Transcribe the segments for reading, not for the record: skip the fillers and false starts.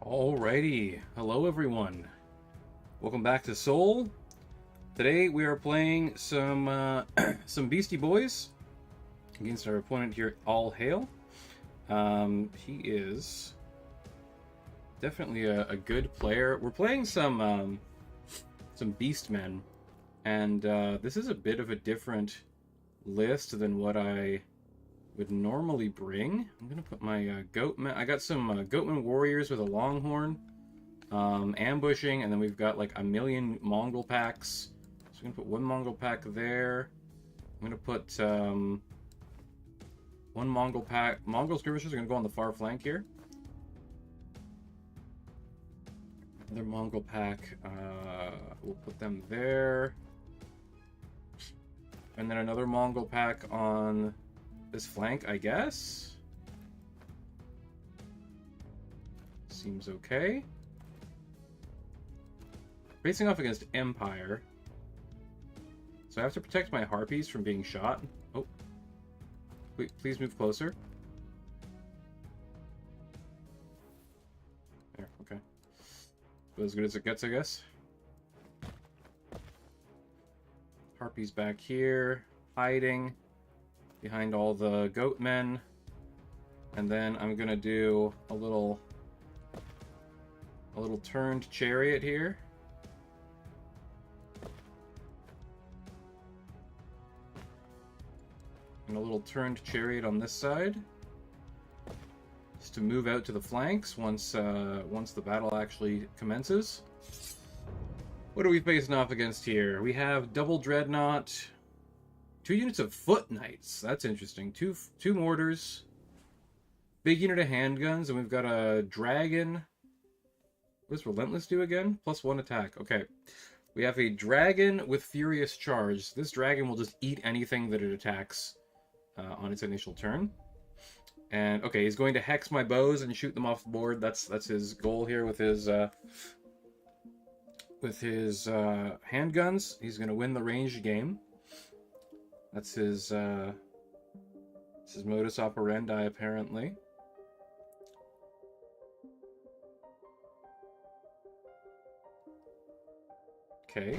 Alrighty, hello everyone. Welcome back to Soul. Today we are playing some some Beastie Boys against our opponent here, All Hail. He is definitely a good player. We're playing some Beastmen, and this is a bit of a different list than what I would normally bring. I'm gonna put my Goatman. I got some Goatman warriors with a longhorn, ambushing, and then we've got like a million Mongol packs. So I'm gonna put one Mongol pack there. I'm gonna put one Mongol pack. Mongol skirmishers are gonna go on the far flank here. Another Mongol pack. We'll put them there, and then another Mongol pack on this flank, I guess. Seems okay. Facing off against Empire. So I have to protect my harpies from being shot. Oh. Wait, please move closer. There, okay. But as good as it gets, I guess. Harpies back here, hiding behind all the Goatmen, and then I'm gonna do a little turned chariot here. And a little turned chariot on this side, just to move out to the flanks once the battle actually commences. What are we facing off against here? We have double dreadnought. 2 units of foot knights. That's interesting. Two mortars. Big unit of handguns, and we've got a dragon. What does Relentless do again? +1 attack. Okay. We have a dragon with furious charge. This dragon will just eat anything that it attacks on its initial turn. And okay, he's going to hex my bows and shoot them off the board. That's his goal here with his handguns. He's going to win the ranged game. That's his modus operandi, apparently. Okay.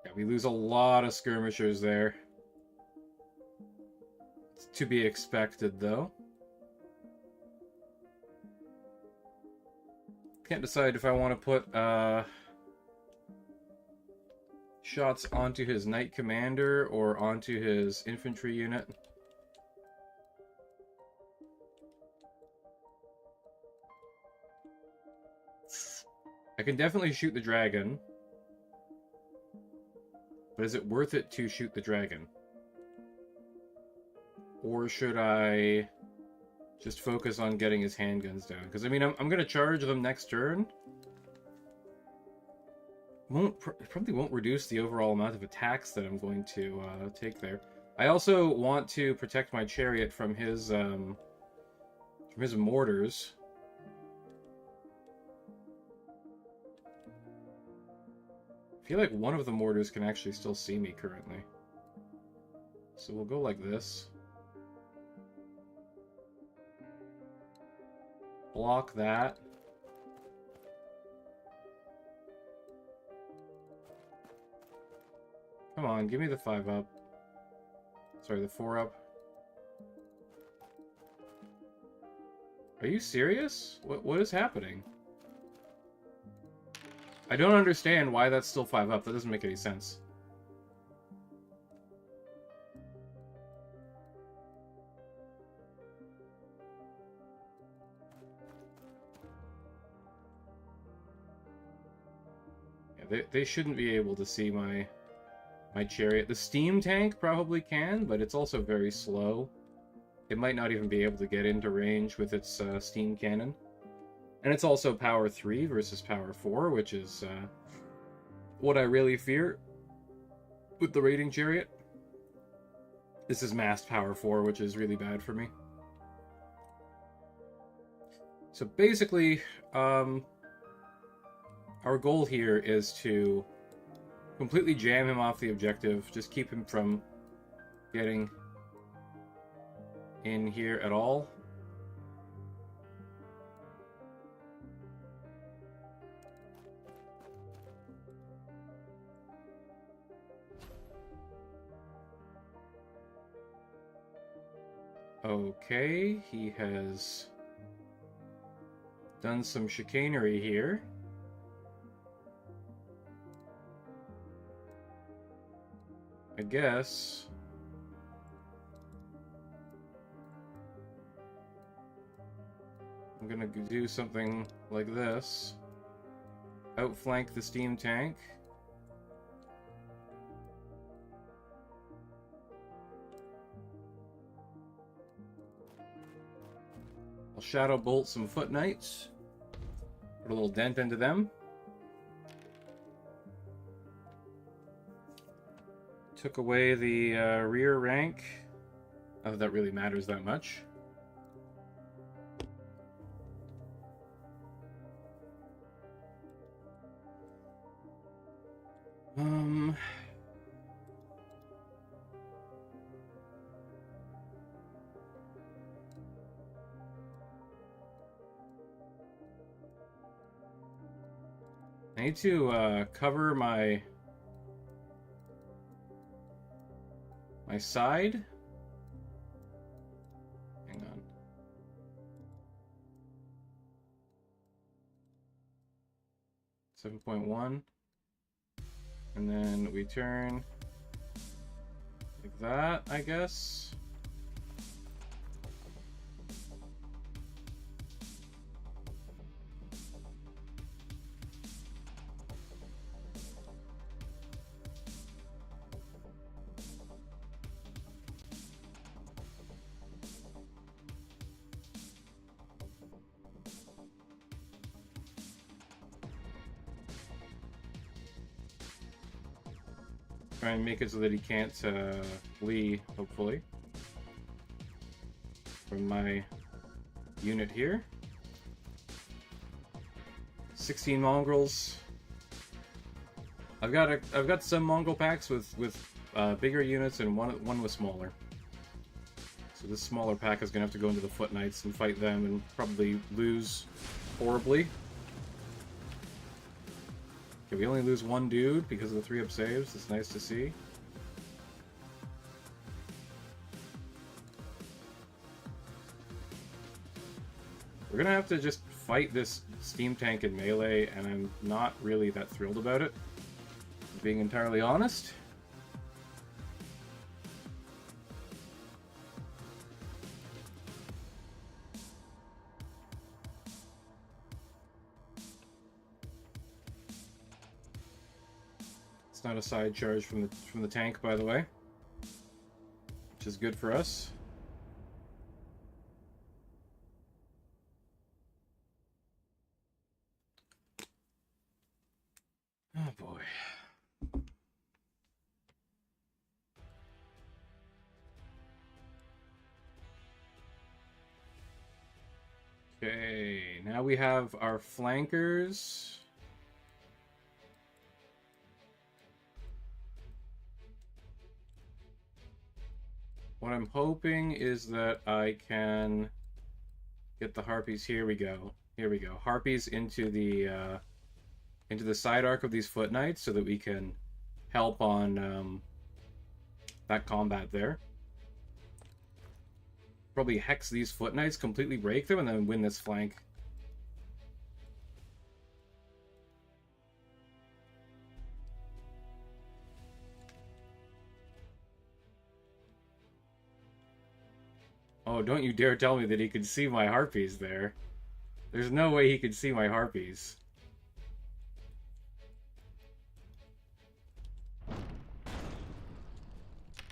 Yeah, we lose a lot of skirmishers there. It's to be expected, though. Can't decide if I want to put shots onto his knight commander or onto his infantry unit. I can definitely shoot the dragon, but is it worth it to shoot the dragon? Or should I just focus on getting his handguns down? Because I mean, I'm gonna charge them next turn. Probably won't reduce the overall amount of attacks that I'm going to take there. I also want to protect my chariot from his mortars. I feel like one of the mortars can actually still see me currently. So we'll go like this. Block that. Come on, give me the 5 up. Sorry, the 4 up. Are you serious? What is happening? I don't understand why that's still 5 up. That doesn't make any sense. Yeah, they shouldn't be able to see my chariot. The steam tank probably can, but it's also very slow. It might not even be able to get into range with its steam cannon. And it's also power 3 versus power 4, which is what I really fear with the raiding chariot. This is massed power 4, which is really bad for me. So basically, our goal here is to completely jam him off the objective, just keep him from getting in here at all. Okay, he has done some chicanery here. I guess. I'm gonna do something like this. Outflank the steam tank. I'll shadow bolt some foot knights. Put a little dent into them. Took away the rear rank. Not that that really matters that much. I need to cover my side. Hang on. .1, and then we turn like that, I guess. Try and make it so that he can't flee, hopefully, from my unit here. 16 mongrels. I've got some mongrel packs with bigger units and one with smaller. So this smaller pack is gonna have to go into the foot knights and fight them and probably lose horribly. Okay, we only lose one dude because of the 3-up saves. It's nice to see. We're gonna have to just fight this steam tank in melee, and I'm not really that thrilled about it, being entirely honest. It's not a side charge from the tank, by the way, which is good for us. Oh boy. Okay, now we have our flankers. What I'm hoping is that I can get the harpies. Here we go. Here we go. Harpies into the side arc of these foot knights so that we can help on that combat there. Probably hex these foot knights, completely break them, and then win this flank. Oh, don't you dare tell me that he could see my harpies there. There's no way he could see my harpies.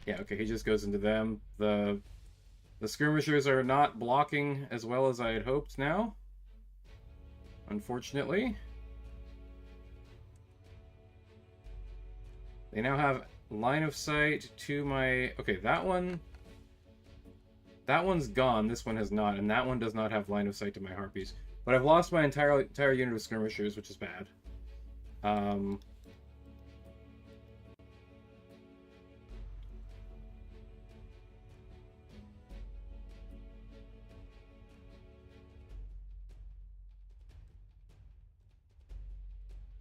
Yeah, okay, he just goes into them. The skirmishers are not blocking as well as I had hoped now, unfortunately. They now have line of sight to my... Okay, that one's gone. This one has not, and that one does not have line of sight to my harpies. But I've lost my entire unit of skirmishers, which is bad. I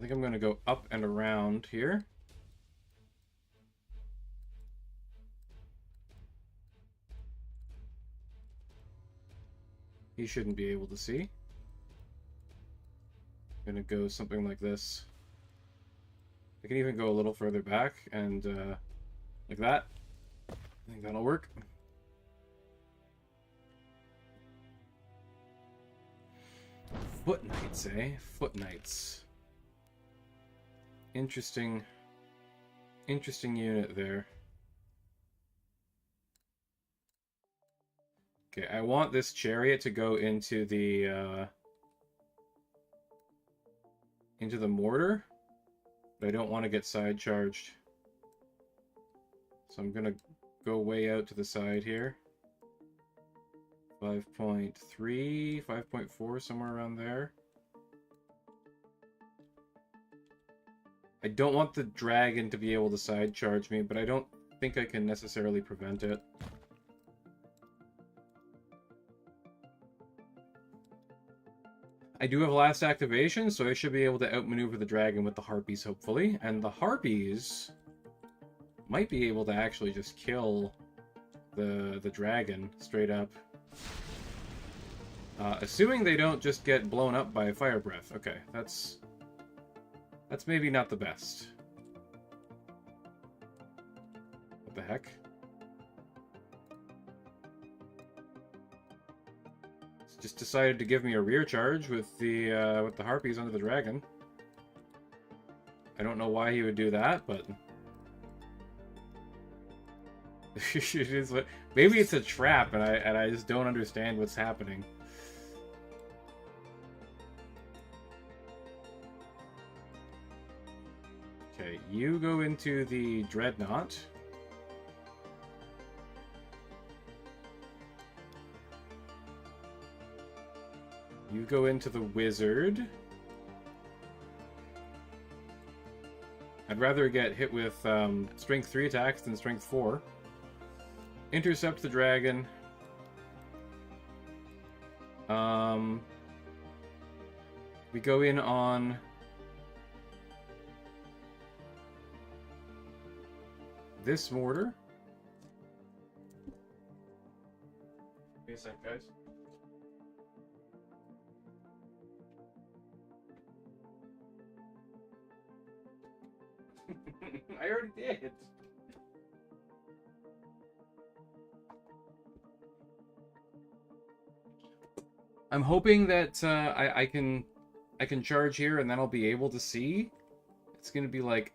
think I'm going to go up and around here. he shouldn't be able to see. I'm gonna go something like this. I can even go a little further back and like that. I think that'll work. Foot Knights, eh? Foot Knights. Interesting unit there. Okay, I want this chariot to go into the mortar, but I don't want to get side charged. So I'm gonna go way out to the side here. 5.3, 5.4, somewhere around there. I don't want the dragon to be able to side charge me, but I don't think I can necessarily prevent it. I do have last activation, so I should be able to outmaneuver the dragon with the harpies, hopefully. And the harpies might be able to actually just kill the dragon straight up. Assuming they don't just get blown up by fire breath. Okay, that's maybe not the best. What the heck? It's just decided to give me a rear charge with the harpies under the dragon. I don't know why he would do that, but maybe it's a trap, and I just don't understand what's happening. Okay, you go into the dreadnought. You go into the wizard. I'd rather get hit with strength 3 attacks than strength 4. Intercept the dragon. We go in on this mortar. Give me a sec, guys. I already did. I'm hoping that I can charge here and then I'll be able to see. It's gonna be like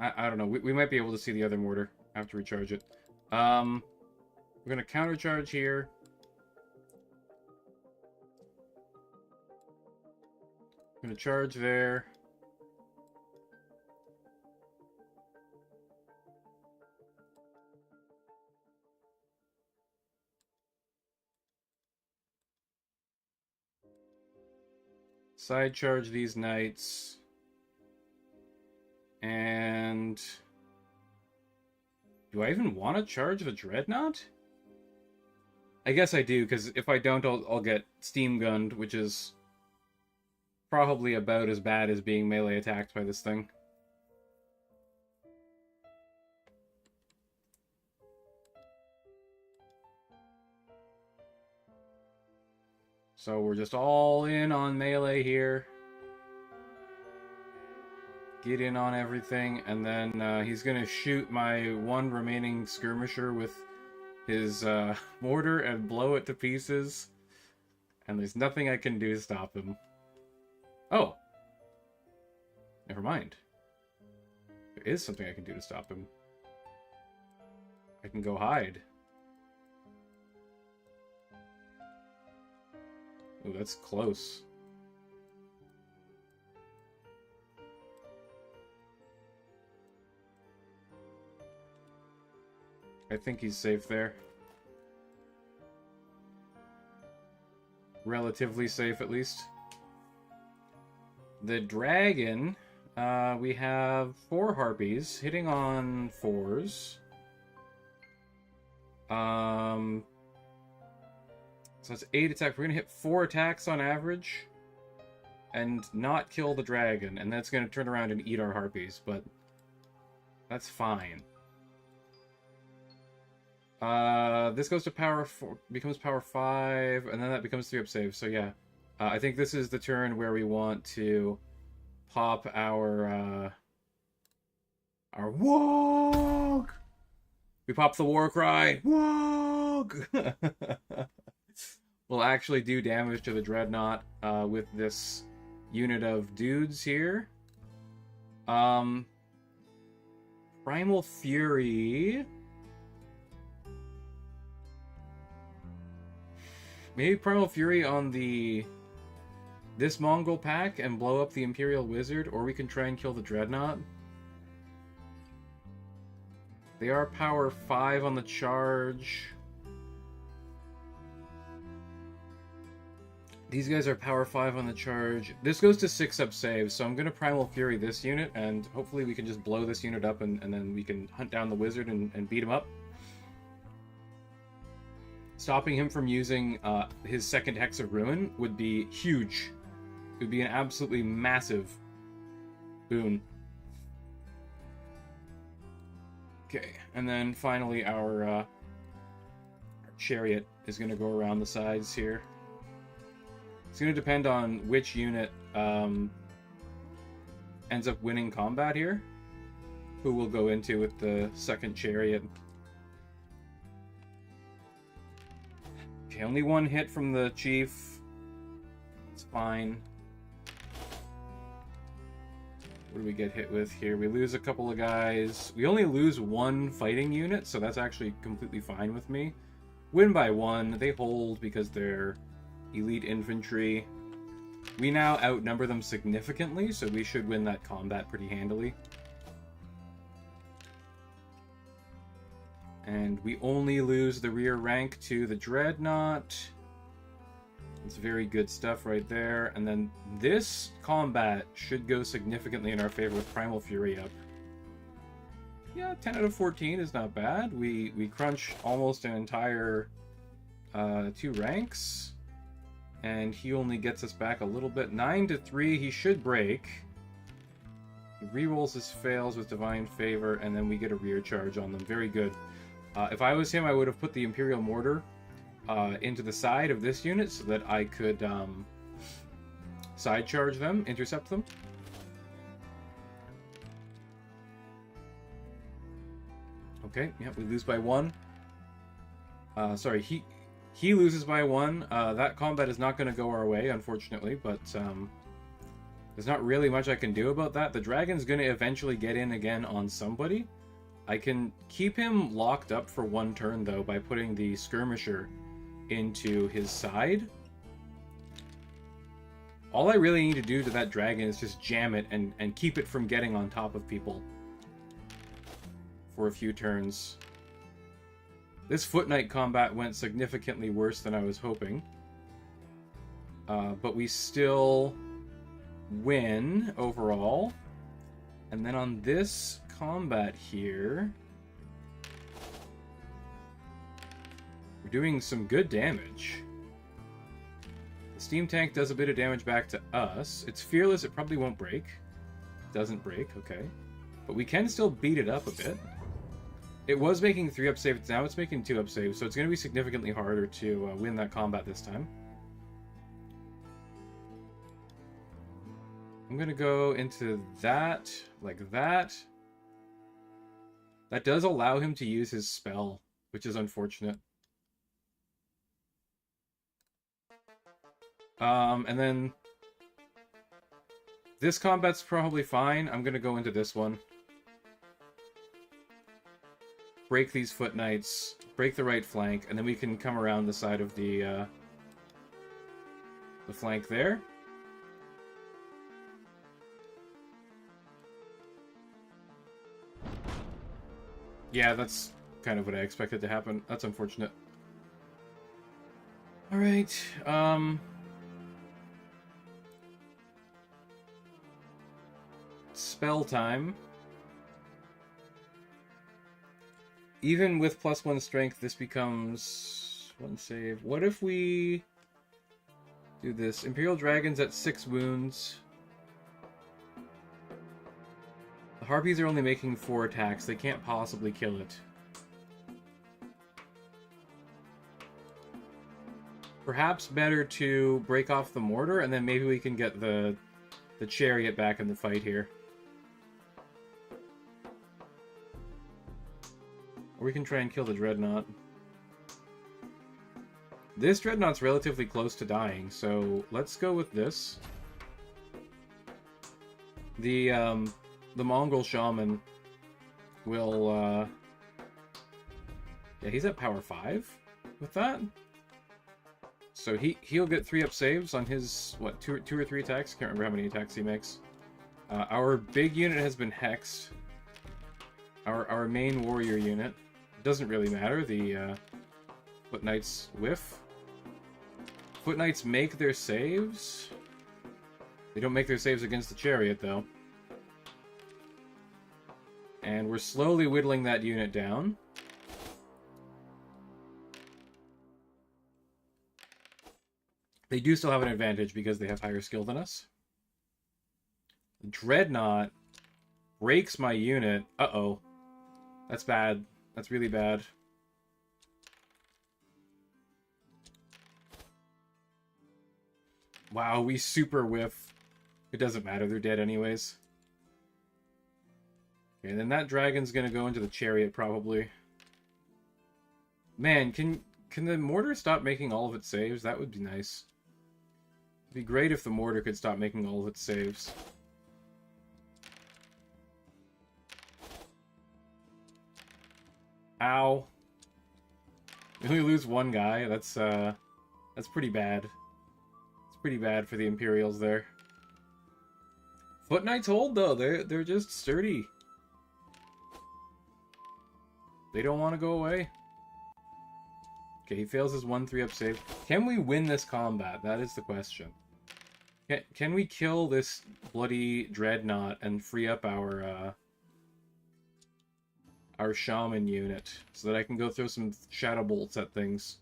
I don't know. We might be able to see the other mortar after we charge it. We're gonna counter charge here. I'm gonna charge there. Side charge these knights. And do I even want to charge the dreadnought? I guess I do, because if I don't, I'll get steam gunned, which is probably about as bad as being melee attacked by this thing. So we're just all in on melee here. Get in on everything, and then he's gonna shoot my one remaining skirmisher with his mortar and blow it to pieces. And there's nothing I can do to stop him. Oh! Never mind. There is something I can do to stop him. I can go hide. Ooh, that's close. I think he's safe there. Relatively safe, at least. The dragon, we have 4 harpies hitting on 4s. So that's 8 attacks. We're gonna hit 4 attacks on average and not kill the dragon, and that's gonna turn around and eat our harpies, but that's fine. This goes to power 4, becomes power 5, and then that becomes 3-up save. So yeah, I think this is the turn where we want to pop our Wog! We pop the war cry, Wog! We'll actually do damage to the Dreadnought with this unit of dudes here. Primal Fury. Maybe Primal Fury on this Mongol pack and blow up the Imperial Wizard, or we can try and kill the Dreadnought. They are power 5 on the charge. These guys are power 5 on the charge. This goes to 6-up save, so I'm going to Primal Fury this unit, and hopefully we can just blow this unit up, and then we can hunt down the wizard and beat him up. Stopping him from using his second Hex of Ruin would be huge. It would be an absolutely massive boon. Okay, and then finally our chariot is going to go around the sides here. It's going to depend on which unit ends up winning combat here. Who we'll go into with the second chariot. Okay, only one hit from the chief. It's fine. What do we get hit with here? We lose a couple of guys. We only lose one fighting unit, so that's actually completely fine with me. Win by 1. They hold because they're elite infantry. We now outnumber them significantly, so we should win that combat pretty handily. And we only lose the rear rank to the Dreadnought. It's very good stuff right there. And then this combat should go significantly in our favor with Primal Fury up. Yeah, 10 out of 14 is not bad. We crunch almost an entire 2 ranks. And he only gets us back a little bit. 9 to 3, he should break. He rerolls his fails with Divine Favor, and then we get a rear charge on them. Very good. If I was him, I would have put the Imperial Mortar into the side of this unit so that I could side charge them, intercept them. Okay, yeah, we lose by 1. Sorry, he loses by 1. That combat is not going to go our way, unfortunately, but there's not really much I can do about that. The dragon's going to eventually get in again on somebody. I can keep him locked up for 1 turn, though, by putting the skirmisher into his side. All I really need to do to that dragon is just jam it and keep it from getting on top of people for a few turns. This Foot Knight combat went significantly worse than I was hoping. But we still win overall. And then on this combat here, we're doing some good damage. The steam tank does a bit of damage back to us. It's fearless, it probably won't break. Doesn't break, okay. But we can still beat it up a bit. It was making 3-up saves, now it's making 2-up saves, so it's going to be significantly harder to win that combat this time. I'm going to go into that, like that. That does allow him to use his spell, which is unfortunate. And then this combat's probably fine. I'm going to go into this one. Break these Foot Knights, break the right flank, and then we can come around the side of the flank there. Yeah, that's kind of what I expected to happen. That's unfortunate. Alright, spell time. Even with +1 strength, this becomes 1 save. What if we do this? Imperial Dragons at 6 wounds. The Harpies are only making 4 attacks. They can't possibly kill it. perhaps better to break off the mortar, and then maybe we can get the chariot back in the fight here. Or we can try and kill the dreadnought. This dreadnought's relatively close to dying, so let's go with this. The Mongol shaman will, yeah, he's at power 5 with that. So he'll get 3-up saves on his, what, two or three attacks? Can't remember how many attacks he makes. Our big unit has been hexed. Our main warrior unit. Doesn't really matter, the Foot Knights whiff. Foot Knights make their saves. They don't make their saves against the chariot, though. And we're slowly whittling that unit down. They do still have an advantage because they have higher skill than us. Dreadnought breaks my unit. Uh-oh. That's bad. That's really bad. Wow, we super whiff. It doesn't matter, they're dead anyways. Okay, and then that dragon's gonna go into the chariot, probably. Man, can the mortar stop making all of its saves? That would be nice. It'd be great if the mortar could stop making all of its saves. Ow. We only lose one guy. That's pretty bad. It's pretty bad for the Imperials there. Foot Knights hold though. They're just sturdy. They don't want to go away. Okay, he fails his 1 3-up save. Can we win this combat? That is the question. Can we kill this bloody dreadnought and free up our shaman unit so that I can go throw some shadow bolts at things?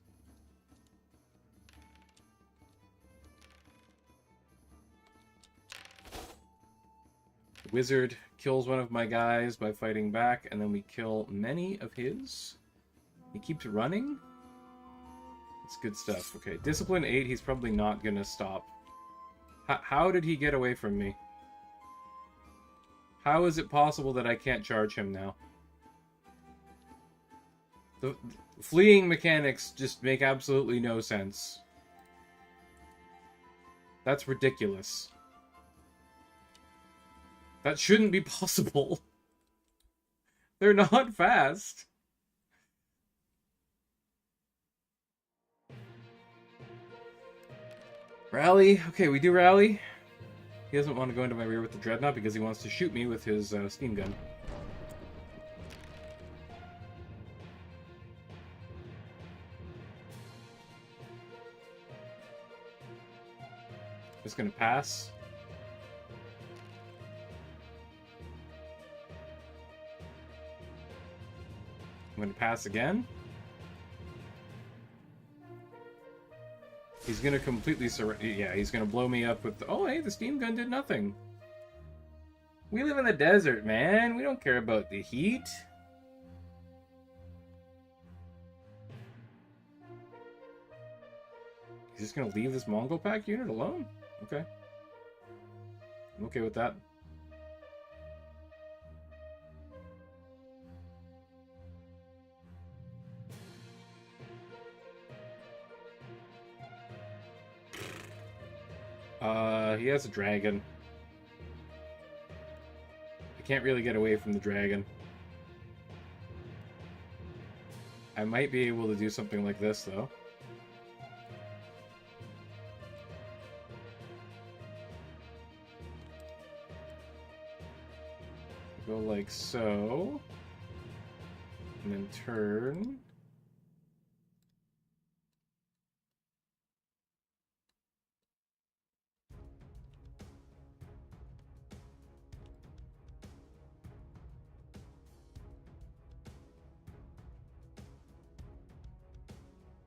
The wizard kills one of my guys by fighting back, and then we kill many of his. He keeps running. It's good stuff. Okay, Discipline 8, he's probably not gonna stop. How did he get away from me? How is it possible that I can't charge him now? The fleeing mechanics just make absolutely no sense. That's ridiculous. That shouldn't be possible. They're not fast. Rally. Okay, we do rally. He doesn't want to go into my rear with the dreadnought because he wants to shoot me with his steam gun. Just gonna pass. I'm gonna pass again. He's gonna completely yeah, he's gonna blow me up with the... Oh, hey, the steam gun did nothing. We live in the desert, man. We don't care about the heat. He's just gonna leave this Mongol pack unit alone? Okay. I'm okay with that. He has a dragon. I can't really get away from the dragon. I might be able to do something like this, though. Go like so. And then turn.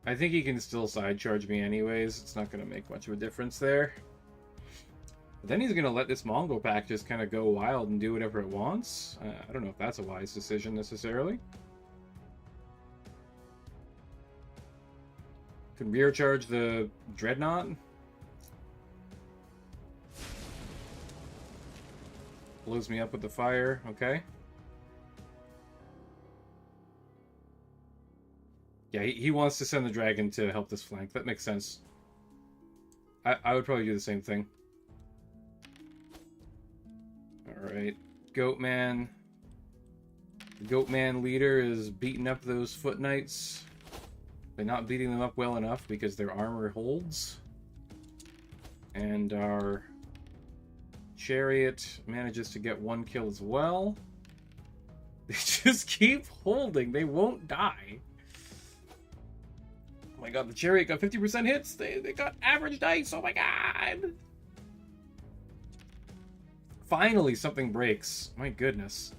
I think he can still side charge me anyways. It's not going to make much of a difference there. But then he's going to let this Mongol pack just kind of go wild and do whatever it wants. I don't know if that's a wise decision necessarily. Can rear charge the dreadnought. Blows me up with the fire. Okay. Yeah, he wants to send the dragon to help this flank. That makes sense. I would probably do the same thing. Alright. Goatman. The Goatman leader is beating up those foot knights. They're not beating them up well enough because their armor holds. And our chariot manages to get one kill as well. They just keep holding. They won't die. Oh my god, the chariot got 50% hits. They got average dice. Oh my god. Finally, something breaks. My goodness.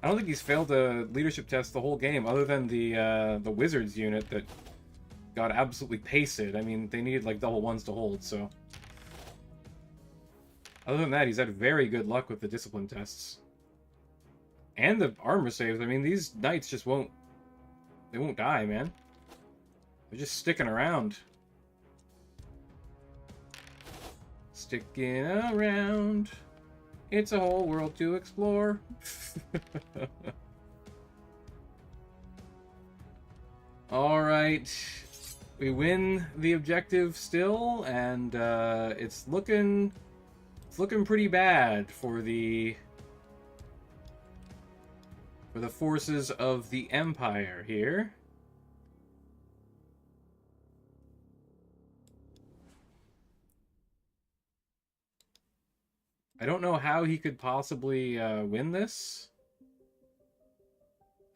I don't think he's failed a leadership test the whole game, other than the wizards unit that got absolutely pasted. I mean, they needed like double ones to hold, so. Other than that, he's had very good luck with the discipline tests. And the armor saves. I mean, these knights just won't... They won't die, man. They're just sticking around. Sticking around. It's a whole world to explore. Alright. We win the objective still, and it's looking pretty bad for the forces of the Empire here. I don't know how he could possibly win this.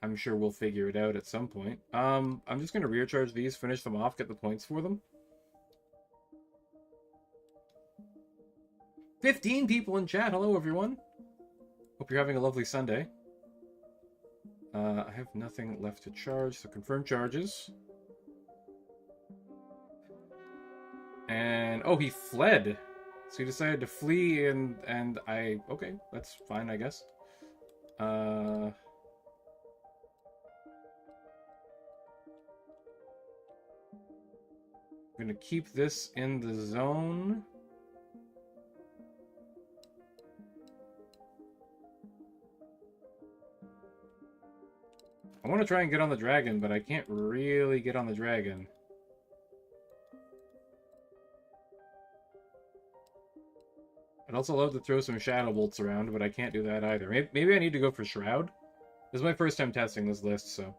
I'm sure we'll figure it out at some point. I'm just going to rear charge these, finish them off, get the points for them. 15 people in chat. Hello, everyone. Hope you're having a lovely Sunday. I have nothing left to charge, so confirm charges. And, oh, he fled. So he decided to flee, and okay, that's fine, I guess. I'm gonna keep this in the zone. I want to try and get on the dragon, but I can't really get on the dragon. I'd also love to throw some shadow bolts around, but I can't do that either. Maybe I need to go for Shroud. This is my first time testing this list, so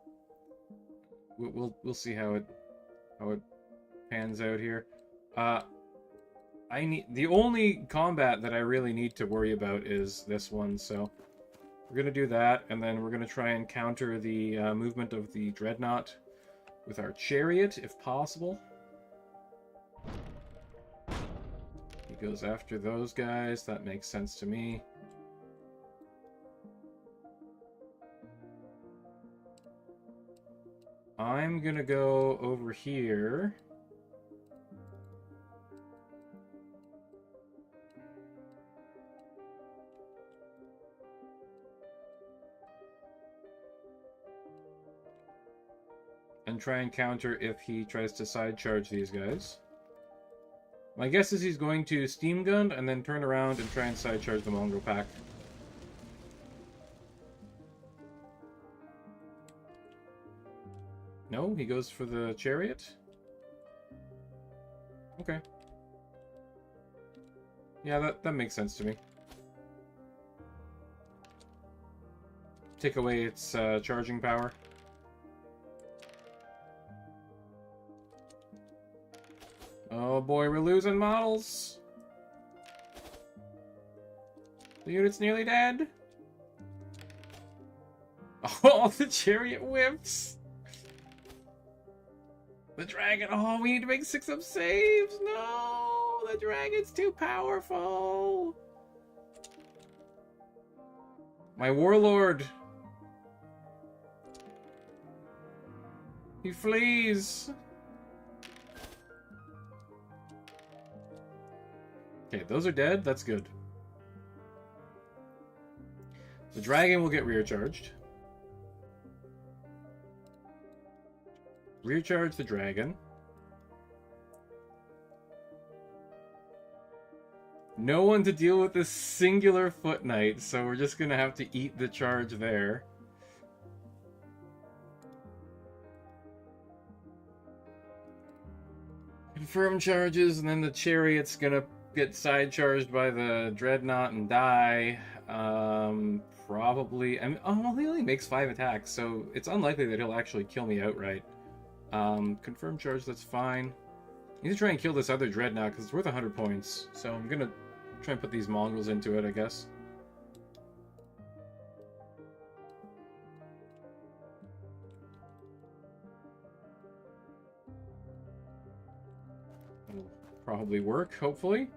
we'll see how it pans out here. The only combat that I really need to worry about is this one, so we're gonna do that, and then we're gonna try and counter the movement of the dreadnought with our chariot, if possible. He goes after those guys. That makes sense to me. I'm gonna go over here. And try and counter if he tries to side charge these guys. My guess is he's going to steam gun and then turn around and try and side charge the Mongrel pack. No, he goes for the chariot. Okay. Yeah, that makes sense to me. Take away its charging power. Oh boy, we're losing models. The unit's nearly dead. Oh, the chariot whips. The dragon. Oh, we need to make 6 up saves. No, the dragon's too powerful. My warlord. He flees. Okay, those are dead. That's good. The dragon will get rear charged. Rear charge the dragon. No one to deal with this singular foot knight, so we're just gonna have to eat the charge there. Confirm charges, and then the chariot's gonna get side charged by the dreadnought and die. Probably. I mean, oh, well, he only makes 5 attacks, so it's unlikely that he'll actually kill me outright. Confirm charge, that's fine. I need to try and kill this other dreadnought because it's worth 100 points. So I'm gonna try and put these mongrels into it, I guess. It'll probably work, hopefully.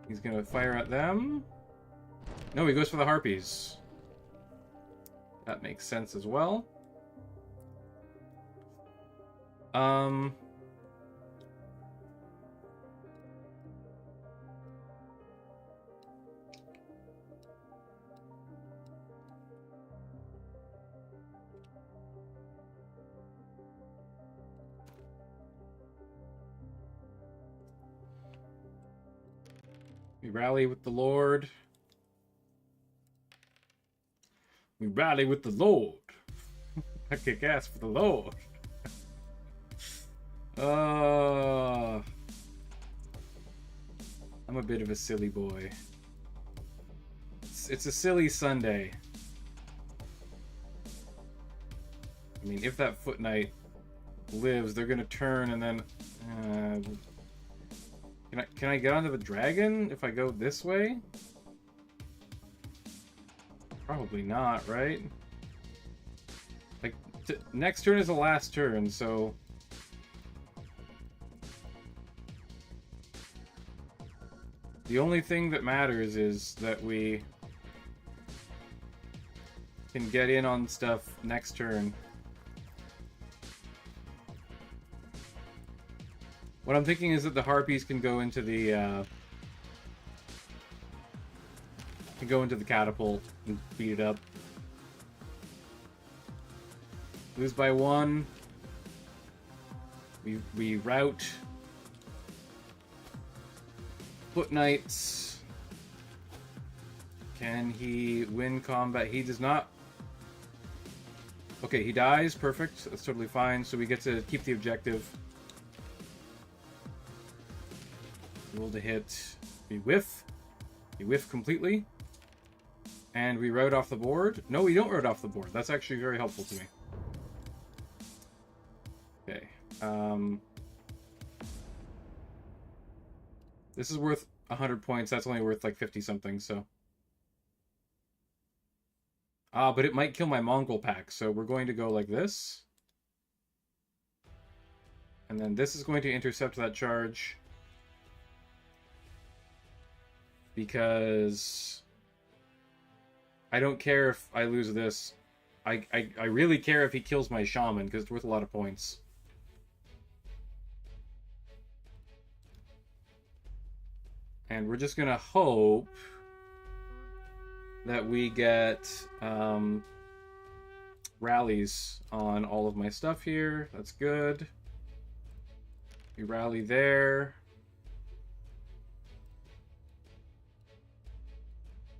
He's gonna fire at them. No, he goes for the harpies. That makes sense as well. We rally with the Lord. We rally with the Lord. I kick ass for the Lord. I'm a bit of a silly boy. It's a silly Sunday. I mean, if that foot knight lives, they're gonna turn and then... Can I get onto the dragon if I go this way? Probably not, right? Like, next turn is the last turn, so... The only thing that matters is that we can get in on stuff next turn. What I'm thinking is that the harpies can go into the catapult and beat it up. Lose by 1. We rout foot knights. Can he win combat? He does not. Okay, he dies. Perfect. That's totally fine. So we get to keep the objective. Roll to hit. We whiff. We whiff completely. And we rout off the board. No, we don't rout off the board. That's actually very helpful to me. Okay. This is worth 100 points. That's only worth like 50 something, so. But it might kill my Mongol pack, so we're going to go like this. And then this is going to intercept that charge. Because I don't care if I lose this. I really care if he kills my shaman, because it's worth a lot of points. And we're just gonna hope that we get rallies on all of my stuff here. That's good. We rally there.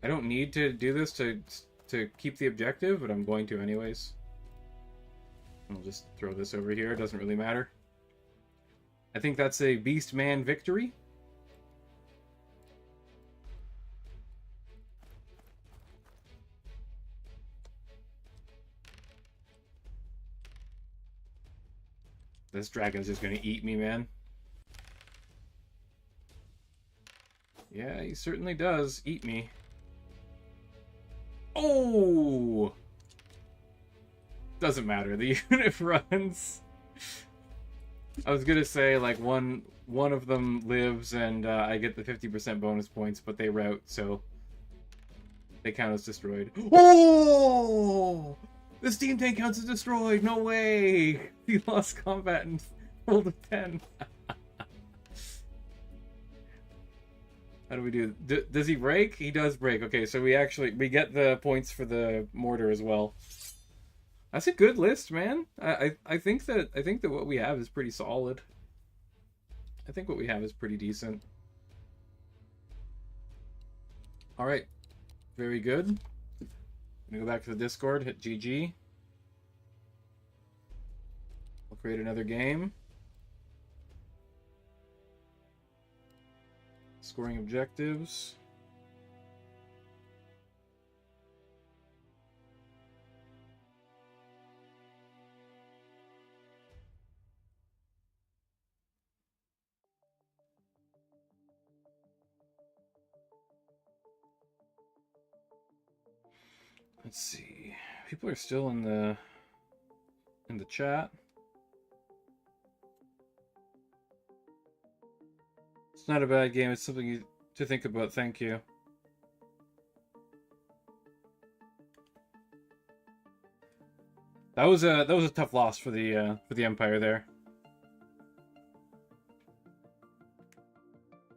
I don't need to do this to keep the objective, but I'm going to anyways. I'll just throw this over here. It doesn't really matter. I think that's a Beastman victory. This dragon's just gonna eat me, man. Yeah, he certainly does eat me. Oh! Doesn't matter. The unit runs. I was gonna say, like, one of them lives and I get the 50% bonus points, but they rout, so they count as destroyed. Oh! The steam tank counts as destroyed! No way! He lost combat and rolled a 10. How do we do? Does he break? He does break. Okay, so we get the points for the mortar as well. That's a good list, man. I think that what we have is pretty solid. I think what we have is pretty decent. All right, very good. I'm gonna go back to the Discord, hit GG. I'll create another game. Scoring objectives. Let's see. People are still in the chat. It's not a bad game. It's something to think about. Thank you. That was a tough loss for the Empire there.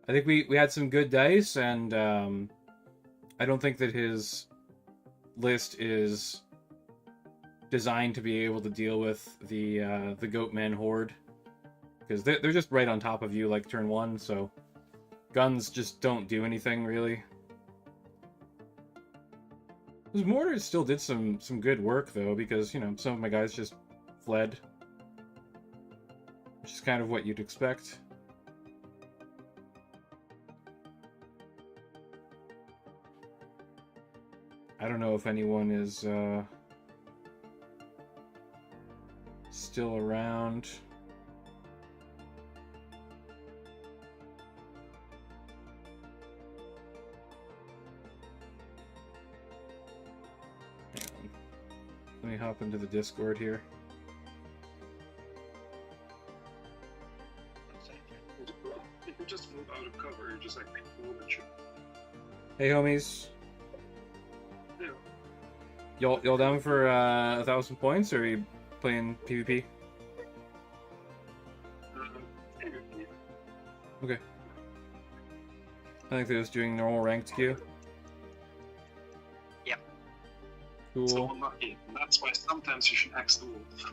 I think we had some good dice, and I don't think that his list is designed to be able to deal with the Goatman horde, because they're just right on top of you like turn 1, so guns just don't do anything really. Those mortars still did some good work though, because you know some of my guys just fled, which is kind of what you'd expect. I don't know if anyone is still around. Let me hop into the Discord here. If you just move out of cover, you're just like moving. Hey homies. Yeah. Y'all down for 1,000 points, or are you playing PvP? PvP. Okay. I think they're just doing normal ranked queue. Yep. Cool. So unlucky. That's why sometimes you should axe the wolf.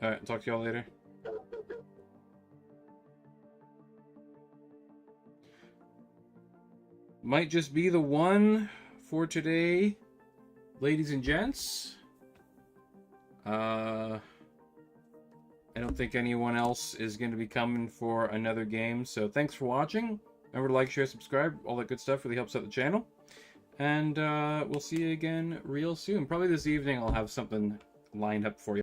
Alright, talk to y'all later. Might just be the one for today, ladies and gents. I don't think anyone else is going to be coming for another game, so thanks for watching. Remember to like, share, subscribe, all that good stuff really helps out the channel. And we'll see you again real soon. Probably this evening I'll have something lined up for you.